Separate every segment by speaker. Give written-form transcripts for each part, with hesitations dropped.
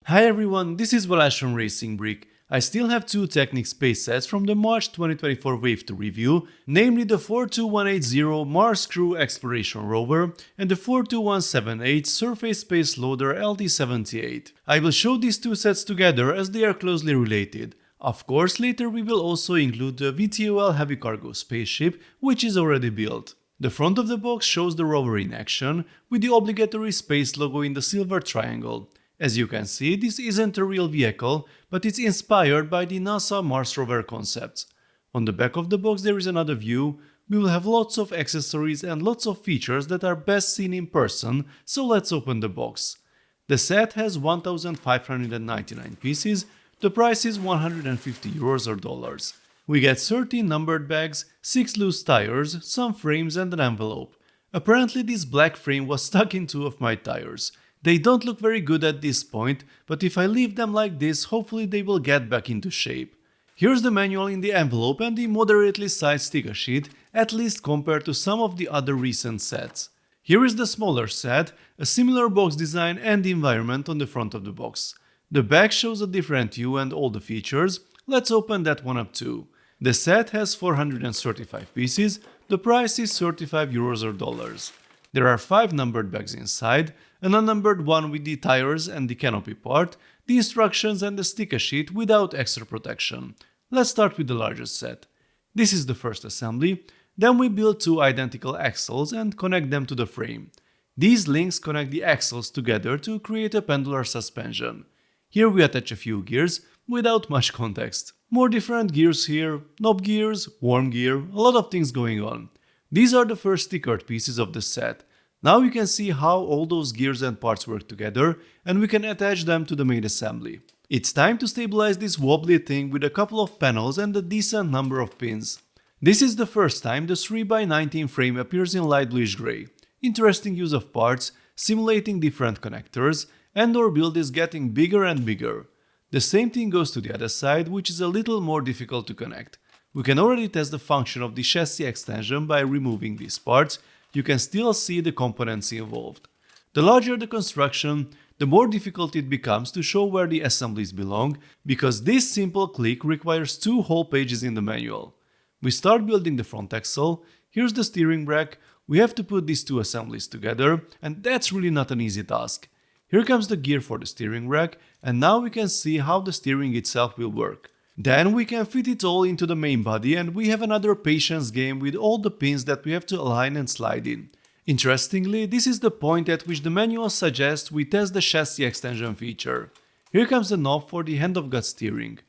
Speaker 1: Hi everyone, this is Balazs from Racing Brick. I still have two Technic space sets from the March 2024 wave to review, namely the 42180 Mars Crew Exploration Rover and the 42178 Surface Space Loader LT78. I will show these two sets together as they are closely related. Of course, later we will also include the VTOL heavy cargo spaceship, which is already built. The front of the box shows the rover in action, with the obligatory space logo in the silver triangle. As you can see, this isn't a real vehicle, but it's inspired by the NASA Mars rover concepts. On the back of the box there is another view. We will have lots of accessories and lots of features that are best seen in person, so let's open the box. The set has 1599 pieces, the price is €150 or dollars. We get 13 numbered bags, 6 loose tires, some frames and an envelope. Apparently this black frame was stuck in two of my tires. They don't look very good at this point, but if I leave them like this, hopefully they will get back into shape. Here's the manual in the envelope and the moderately sized sticker sheet, at least compared to some of the other recent sets. Here is the smaller set, a similar box design and environment on the front of the box. The back shows a different view and all the features. Let's open that one up too. The set has 435 pieces, the price is €35 or dollars. There are 5 numbered bags inside, an unnumbered one with the tires and the canopy part, the instructions and the sticker sheet without extra protection. Let's start with the largest set. This is the first assembly, then we build 2 identical axles and connect them to the frame. These links connect the axles together to create a pendular suspension. Here we attach a few gears, without much context. More different gears here, knob gears, worm gear, a lot of things going on. These are the first stickered pieces of the set. Now you can see how all those gears and parts work together, and we can attach them to the main assembly. It's time to stabilize this wobbly thing with a couple of panels and a decent number of pins. This is the first time the 3x19 frame appears in light bluish grey. Interesting use of parts, simulating different connectors, and our build is getting bigger and bigger. The same thing goes to the other side, which is a little more difficult to connect. We can already test the function of the chassis extension by removing these parts. You can still see the components involved. The larger the construction, the more difficult it becomes to show where the assemblies belong, because this simple click requires 2 whole pages in the manual. We start building the front axle, here's the steering rack, we have to put these 2 assemblies together, and that's really not an easy task. Here comes the gear for the steering rack, and now we can see how the steering itself will work. Then we can fit it all into the main body and we have another patience game with all the pins that we have to align and slide in. Interestingly, this is the point at which the manual suggests we test the chassis extension feature. Here comes the knob for the hand-of-God steering.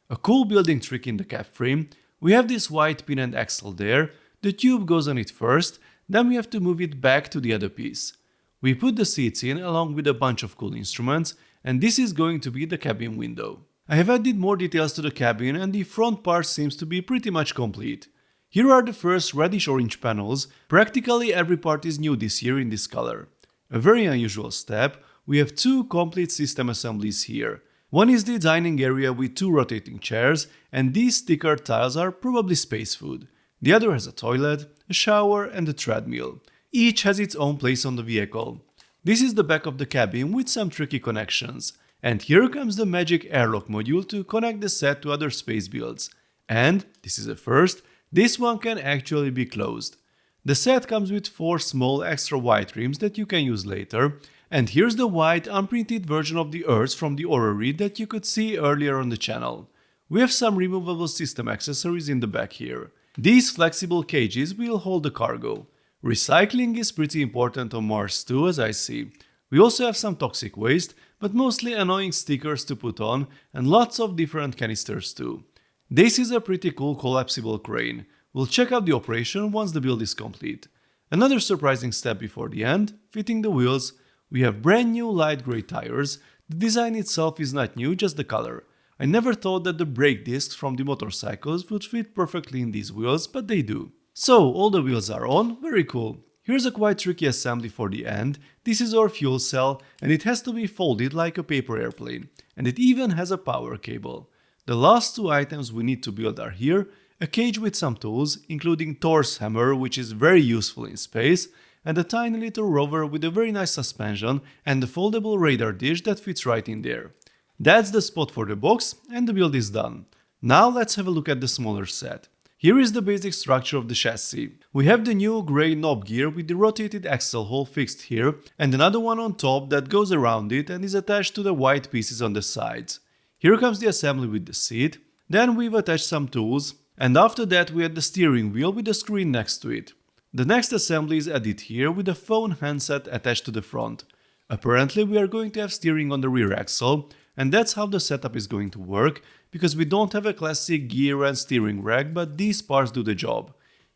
Speaker 1: A cool building trick in the cab frame, we have this white pin and axle there, the tube goes on it first, then we have to move it back to the other piece. We put the seats in along with a bunch of cool instruments, and this is going to be the cabin window. I have added more details to the cabin and the front part seems to be pretty much complete. Here are the first reddish-orange panels, practically every part is new this year in this color. A very unusual step, we have 2 complete system assemblies here. One is the dining area with 2 rotating chairs, and these stickered tiles are probably space food. The other has a toilet, a shower and a treadmill. Each has its own place on the vehicle. This is the back of the cabin with some tricky connections. And here comes the magic airlock module to connect the set to other space builds. And, this is a first, this one can actually be closed. The set comes with 4 small extra white rims that you can use later, and here's the white unprinted version of the Earth from the orrery that you could see earlier on the channel. We have some removable system accessories in the back here. These flexible cages will hold the cargo. Recycling is pretty important on Mars too, as I see. We also have some toxic waste, but mostly annoying stickers to put on and lots of different canisters too. This is a pretty cool collapsible crane. We'll check out the operation once the build is complete. Another surprising step before the end, fitting the wheels. We have brand new light grey tires. The design itself is not new, just the color. I never thought that the brake discs from the motorcycles would fit perfectly in these wheels, but they do. So, all the wheels are on, very cool. Here's a quite tricky assembly for the end. This is our fuel cell and it has to be folded like a paper airplane. And it even has a power cable. The last 2 items we need to build are here. A cage with some tools, including Thor's hammer, which is very useful in space, and a tiny little rover with a very nice suspension and a foldable radar dish that fits right in there. That's the spot for the box, and the build is done. Now let's have a look at the smaller set. Here is the basic structure of the chassis. We have the new grey knob gear with the rotated axle hole fixed here, and another one on top that goes around it and is attached to the white pieces on the sides. Here comes the assembly with the seat, then we've attached some tools, and after that we had the steering wheel with the screen next to it. The next assembly is added here with a phone handset attached to the front. Apparently we are going to have steering on the rear axle, and that's how the setup is going to work, because we don't have a classic gear and steering rack, but these parts do the job.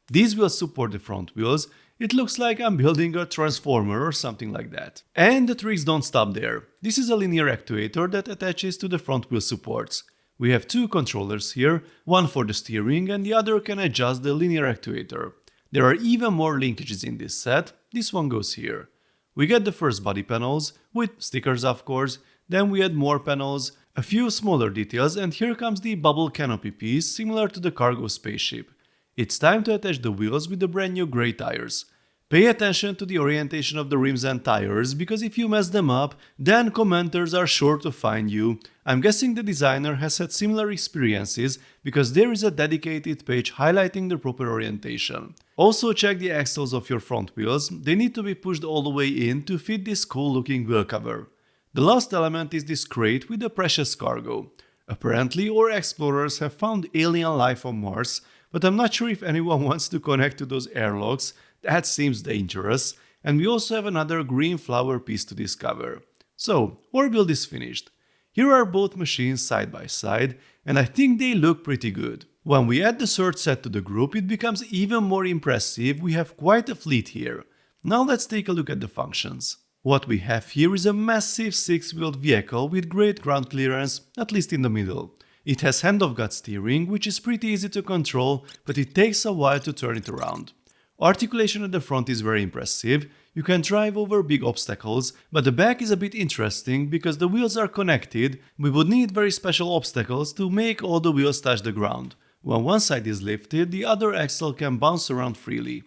Speaker 1: These will support the front wheels. It looks like I'm building a transformer or something like that. And the tricks don't stop there. This is a linear actuator that attaches to the front wheel supports. We have two controllers here, one for the steering and the other can adjust the linear actuator. There are even more linkages in this set. This one goes here. We get the first body panels, with stickers of course, then we add more panels, a few smaller details, and here comes the bubble canopy piece similar to the cargo spaceship. It's time to attach the wheels with the brand new grey tires. Pay attention to the orientation of the rims and tires, because if you mess them up, then commenters are sure to find you. I'm guessing the designer has had similar experiences, because there is a dedicated page highlighting the proper orientation. Also check the axles of your front wheels, they need to be pushed all the way in to fit this cool looking wheel cover. The last element is this crate with the precious cargo. Apparently our explorers have found alien life on Mars, but I'm not sure if anyone wants to connect to those airlocks. That seems dangerous, and we also have another green flower piece to discover. So, our build is finished. Here are both machines side by side, and I think they look pretty good. When we add the third set to the group, it becomes even more impressive. We have quite a fleet here. Now let's take a look at the functions. What we have here is a massive 6-wheeled vehicle with great ground clearance, at least in the middle. It has hand-of-God steering, which is pretty easy to control, but it takes a while to turn it around. Articulation at the front is very impressive. You can drive over big obstacles, but the back is a bit interesting because the wheels are connected. We would need very special obstacles to make all the wheels touch the ground. When one side is lifted, the other axle can bounce around freely.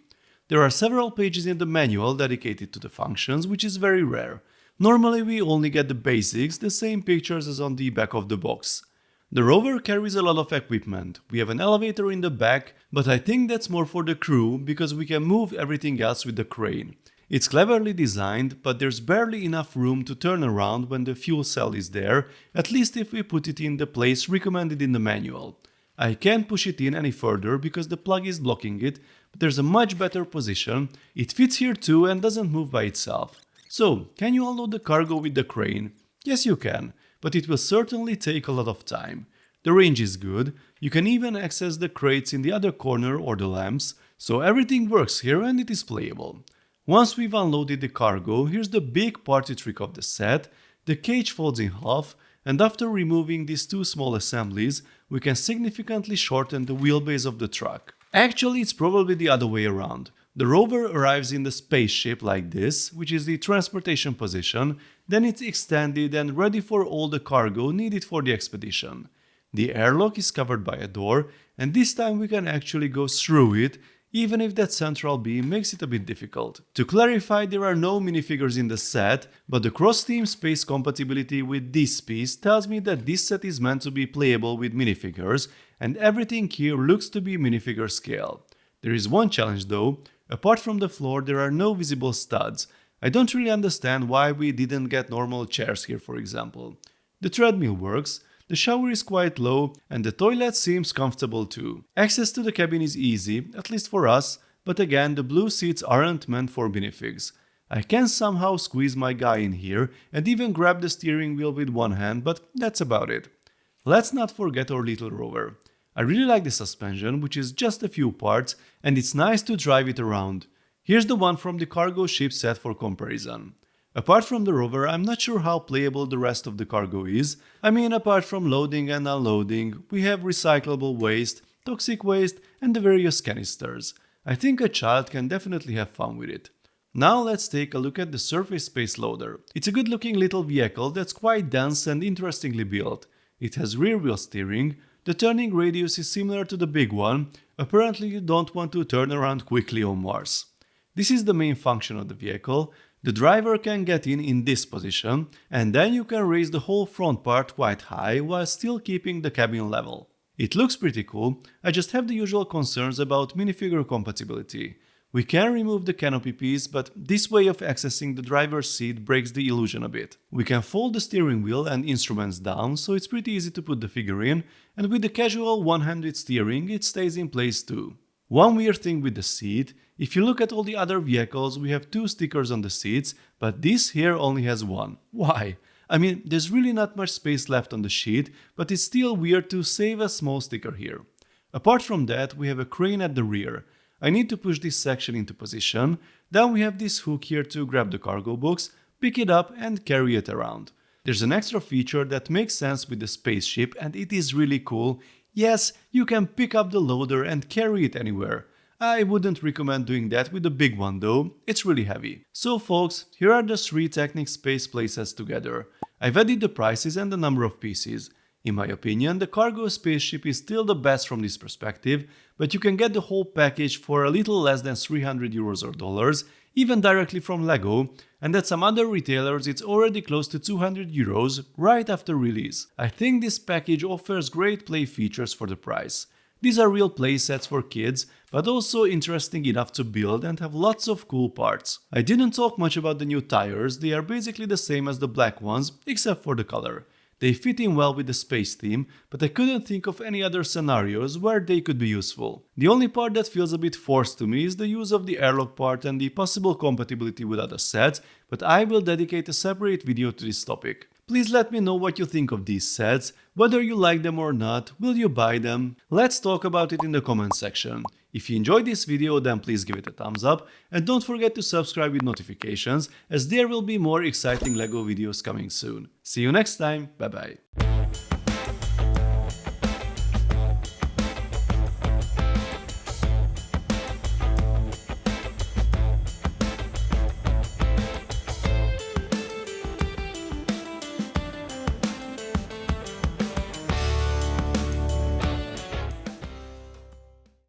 Speaker 1: There are several pages in the manual dedicated to the functions, which is very rare. Normally we only get the basics, the same pictures as on the back of the box. The rover carries a lot of equipment. We have an elevator in the back, but I think that's more for the crew because we can move everything else with the crane. It's cleverly designed, but there's barely enough room to turn around when the fuel cell is there, at least if we put it in the place recommended in the manual. I can't push it in any further because the plug is blocking it, but there's a much better position. It fits here too and doesn't move by itself. So, can you unload the cargo with the crane? Yes, you can, but it will certainly take a lot of time. The range is good, you can even access the crates in the other corner or the lamps, so everything works here and it is playable. Once we've unloaded the cargo, here's the big party trick of the set. The cage folds in half, and after removing these two small assemblies, we can significantly shorten the wheelbase of the truck. Actually, it's probably the other way around. The rover arrives in the spaceship like this, which is the transportation position, then it's extended and ready for all the cargo needed for the expedition. The airlock is covered by a door, and this time we can actually go through it, even if that central beam makes it a bit difficult. To clarify, there are no minifigures in the set, but the cross-team space compatibility with this piece tells me that this set is meant to be playable with minifigures, and everything here looks to be minifigure scale. There is one challenge though. Apart from the floor, there are no visible studs. I don't really understand why we didn't get normal chairs here, for example. The treadmill works, the shower is quite low, and the toilet seems comfortable too. Access to the cabin is easy, at least for us, but again, the blue seats aren't meant for minifigs. I can somehow squeeze my guy in here and even grab the steering wheel with one hand, but that's about it. Let's not forget our little rover. I really like the suspension, which is just a few parts, and it's nice to drive it around. Here's the one from the cargo ship set for comparison. Apart from the rover, I'm not sure how playable the rest of the cargo is. I mean, apart from loading and unloading, we have recyclable waste, toxic waste, and the various canisters. I think a child can definitely have fun with it. Now let's take a look at the Surface Space Loader. It's a good looking little vehicle that's quite dense and interestingly built. It has rear wheel steering. The turning radius is similar to the big one. Apparently you don't want to turn around quickly on Mars. This is the main function of the vehicle. The driver can get in this position, and then you can raise the whole front part quite high while still keeping the cabin level. It looks pretty cool, I just have the usual concerns about minifigure compatibility. We can remove the canopy piece, but this way of accessing the driver's seat breaks the illusion a bit. We can fold the steering wheel and instruments down, so it's pretty easy to put the figure in, and with the casual one-handed steering it stays in place too. One weird thing with the seat, if you look at all the other vehicles we have 2 stickers on the seats, but this here only has 1. Why? I mean, there's really not much space left on the sheet, but it's still weird to save a small sticker here. Apart from that, we have a crane at the rear. I need to push this section into position, then we have this hook here to grab the cargo box, pick it up and carry it around. There's an extra feature that makes sense with the spaceship and it is really cool. Yes, you can pick up the loader and carry it anywhere. I wouldn't recommend doing that with the big one though, it's really heavy. So folks, here are the 3 Technic Space playsets together. I've added the prices and the number of pieces. In my opinion, the cargo spaceship is still the best from this perspective, but you can get the whole package for a little less than 300 euros or dollars, even directly from LEGO, and at some other retailers it's already close to 200 euros right after release. I think this package offers great play features for the price. These are real play sets for kids, but also interesting enough to build and have lots of cool parts. I didn't talk much about the new tires, they are basically the same as the black ones, except for the color. They fit in well with the space theme, but I couldn't think of any other scenarios where they could be useful. The only part that feels a bit forced to me is the use of the airlock part and the possible compatibility with other sets, but I will dedicate a separate video to this topic. Please let me know what you think of these sets, whether you like them or not, will you buy them? Let's talk about it in the comment section. If you enjoyed this video, then please give it a thumbs up and don't forget to subscribe with notifications, as there will be more exciting LEGO videos coming soon. See you next time, bye bye.